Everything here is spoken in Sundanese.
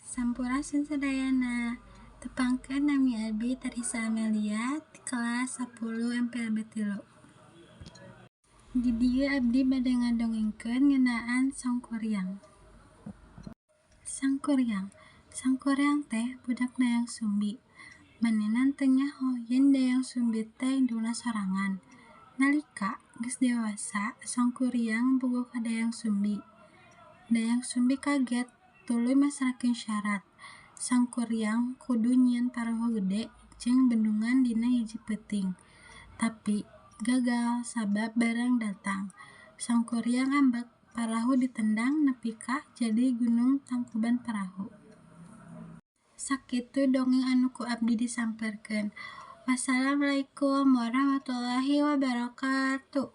Sampurasun sadayana, tepangkeun nami abdi Tarisa Amelia ti kelas 10 MPLB 3. Di dieu abdi bade ngadongengkeun ngeunaan Sangkuriang. Sangkuriang teh budak Dayang Sumbi. Manehna teu nyaho yen Dayang Sumbi teh indungna sorangan. Nalika geus dewasa, Sangkuriang bogoh ka Dayang Sumbi. Dayang Sumbi kaget tuluy masrakeun syarat. Sangkuriang kudu nyieun parahu gede jeung bendungan dina hiji peuting. Tapi gagal sabab barang datang. Sangkuriang ambek, parahu ditendang nepi ka jadi Gunung Tangkuban Parahu. Sakitu dongeng anu ku abdi disampeurkeun. Wassalamualaikum warahmatullahi wabarakatuh.